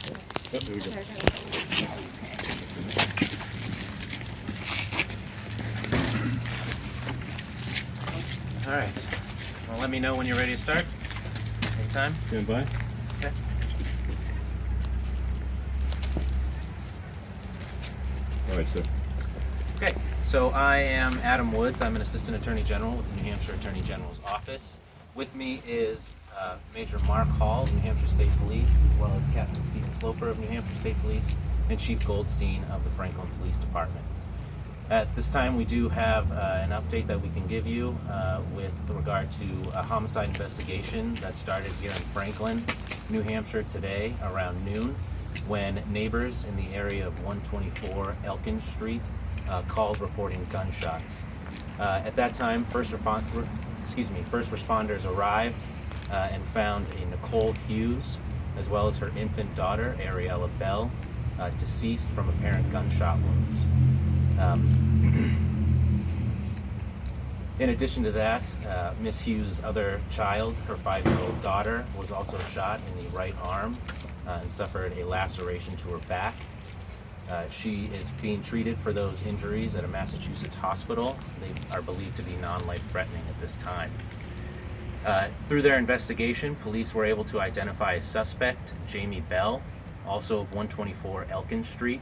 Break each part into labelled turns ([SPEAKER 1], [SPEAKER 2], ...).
[SPEAKER 1] Oh, there we go.
[SPEAKER 2] All right. Well, let me know when you're ready to start. Anytime.
[SPEAKER 1] Stand by.
[SPEAKER 2] Okay.
[SPEAKER 1] All right, sir.
[SPEAKER 2] Okay. So I am Adam Woods. I'm an Assistant Attorney General with the New Hampshire Attorney General's Office. With me is Major Mark Hall of New Hampshire State Police, as well as Captain Stephen Sloper of New Hampshire State Police, and Chief Goldstein of the Franklin Police Department. At this time, we do have an update that we can give you with regard to a homicide investigation that started here in Franklin, New Hampshire today around noon, when neighbors in the area of 124 Elkin Street called reporting gunshots. At that time, first responders arrived and found a Nicole Hughes, as well as her infant daughter, Ariella Bell, deceased from apparent gunshot wounds. In addition to that, Miss Hughes' other child, her 5-year-old daughter, was also shot in the right arm and suffered a laceration to her back. She is being treated for those injuries at a Massachusetts hospital. They are believed to be non-life-threatening at this time. Through their investigation, police were able to identify a suspect, Jamie Bell, also of 124 Elkin Street.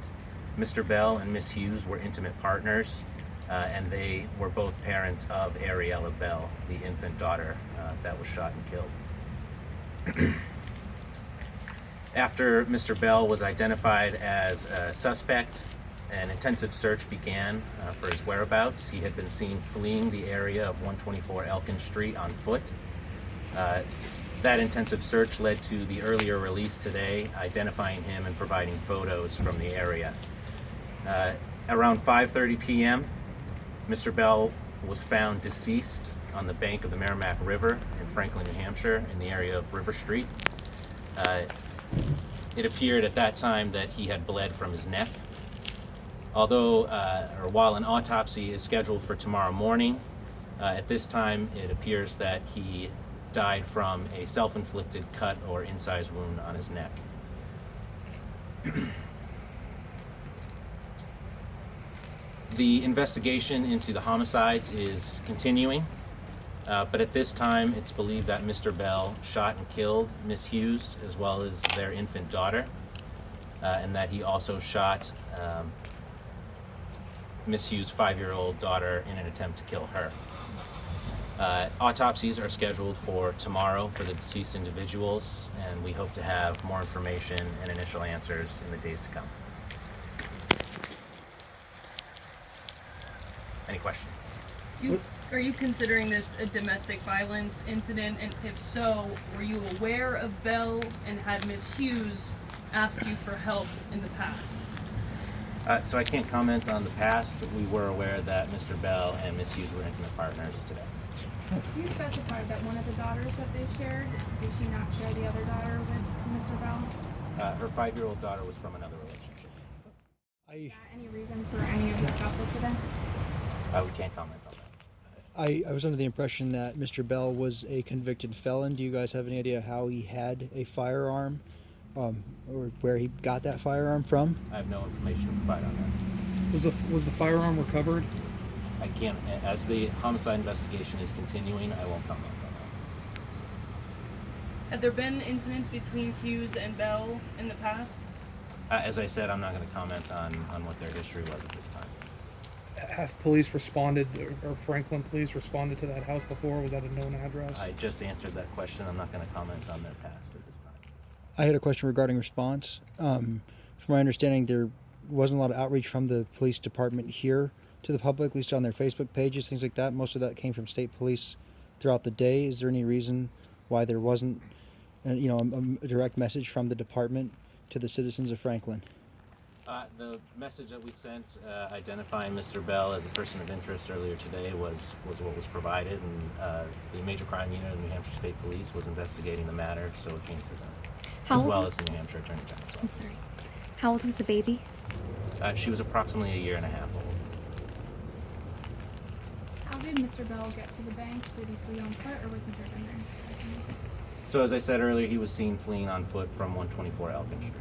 [SPEAKER 2] Mr. Bell and Miss Hughes were intimate partners, and they were both parents of Ariella Bell, the infant daughter that was shot and killed. After Mr. Bell was identified as a suspect, an intensive search began for his whereabouts. He had been seen fleeing the area of 124 Elkin Street on foot. That intensive search led to the earlier release today, identifying him and providing photos from the area. Around 5:30 p.m., Mr. Bell was found deceased on the bank of the Merrimack River in Franklin, New Hampshire, in the area of River Street. It appeared at that time that he had bled from his neck. While an autopsy is scheduled for tomorrow morning, at this time it appears that he died from a self-inflicted cut or incised wound on his neck. The investigation into the homicides is continuing, but at this time it's believed that Mr. Bell shot and killed Miss Hughes as well as their infant daughter, and that he also shot Miss Hughes' 5-year-old daughter in an attempt to kill her. Autopsies are scheduled for tomorrow for the deceased individuals, and we hope to have more information and initial answers in the days to come. Any questions?
[SPEAKER 3] Are you considering this a domestic violence incident? And if so, were you aware of Bell and had Miss Hughes asked you for help in the past?
[SPEAKER 2] So I can't comment on the past. We were aware that Mr. Bell and Miss Hughes were intimate partners today.
[SPEAKER 4] You specified that one of the daughters that they shared, did she not share the other daughter with Mr. Bell?
[SPEAKER 2] Her 5-year-old daughter was from another relationship.
[SPEAKER 4] Any reason for any of the scuffle today?
[SPEAKER 2] We can't comment on that.
[SPEAKER 5] I was under the impression that Mr. Bell was a convicted felon. Do you guys have any idea how he had a firearm, or where he got that firearm from?
[SPEAKER 2] I have no information to provide on that.
[SPEAKER 6] Was the firearm recovered?
[SPEAKER 2] I can't, as the homicide investigation is continuing, I won't comment on that.
[SPEAKER 3] Had there been incidents between Hughes and Bell in the past?
[SPEAKER 2] As I said, I'm not going to comment on what their history was at this time.
[SPEAKER 6] Have police responded, or Franklin police responded to that house before? Was that a known address?
[SPEAKER 2] I just answered that question. I'm not going to comment on their past at this time.
[SPEAKER 5] I had a question regarding response. From my understanding, there wasn't a lot of outreach from the police department here to the public, at least on their Facebook pages, things like that. Most of that came from state police throughout the day. Is there any reason why there wasn't, a direct message from the department to the citizens of Franklin?
[SPEAKER 2] The message that we sent identifying Mr. Bell as a person of interest earlier today was what was provided, and the Major Crime Unit of the New Hampshire State Police was investigating the matter, so it came to them, as well as the New Hampshire Attorney General's office.
[SPEAKER 7] I'm sorry. How old was the baby?
[SPEAKER 2] She was approximately 1.5 years old.
[SPEAKER 4] How did Mr. Bell get to the bank? Did he flee on foot or was he driven there?
[SPEAKER 2] So as I said earlier, he was seen fleeing on foot from 124 Elkin Street.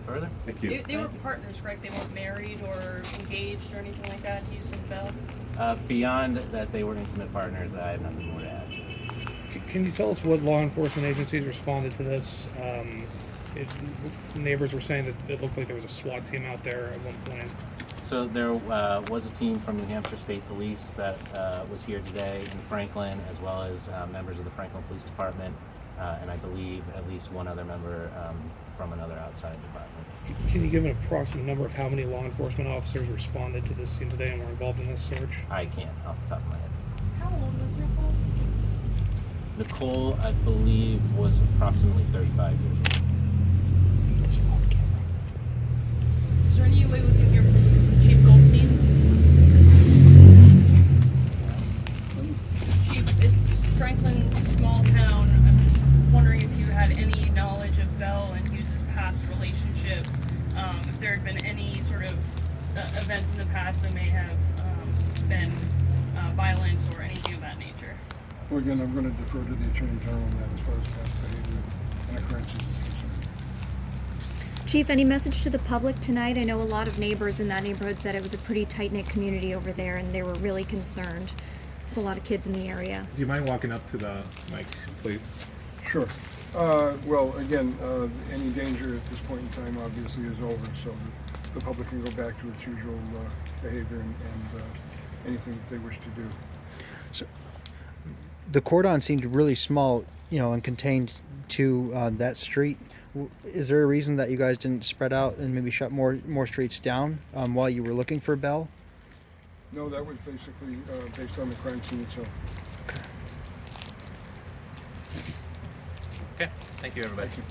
[SPEAKER 2] further.
[SPEAKER 1] Thank you.
[SPEAKER 3] They were partners, correct? They weren't married or engaged or anything like that, Hughes and Bell?
[SPEAKER 2] Beyond that, they were intimate partners. I have nothing more to add.
[SPEAKER 6] Can you tell us what law enforcement agencies responded to this? Some neighbors were saying that it looked like there was a SWAT team out there at one point.
[SPEAKER 2] So there was a team from New Hampshire State Police that was here today in Franklin, as well as members of the Franklin Police Department, and I believe at least one other member from another outside department.
[SPEAKER 6] Can you give an approximate number of how many law enforcement officers responded to this scene today and were involved in this search?
[SPEAKER 2] I can't off the top of my head.
[SPEAKER 4] How old was Nicole?
[SPEAKER 2] Nicole, I believe, was approximately 35 years old.
[SPEAKER 3] Is there any way we can hear from Chief Goldstein? Chief, it's Franklin, small town. I'm just wondering if you had any knowledge of Bell and Hughes' past relationship, if there had been any sort of events in the past that may have been violent or anything of that nature.
[SPEAKER 8] Well, again, I'm going to defer to the Attorney General on that as far as past behavior and occurrences is concerned.
[SPEAKER 7] Chief, any message to the public tonight? I know a lot of neighbors in that neighborhood said it was a pretty tight-knit community over there, and they were really concerned with a lot of kids in the area.
[SPEAKER 9] Do you mind walking up to the mic, please?
[SPEAKER 8] Sure. Well, again, any danger at this point in time obviously is over, so that the public can go back to its usual behavior and anything that they wish to do.
[SPEAKER 5] So, the cordon seemed really small, and contained to that street. Is there a reason that you guys didn't spread out and maybe shut more streets down while you were looking for Bell?
[SPEAKER 8] No, that was basically based on the crime scene itself.
[SPEAKER 2] Okay, thank you, everybody.
[SPEAKER 8] Thank you.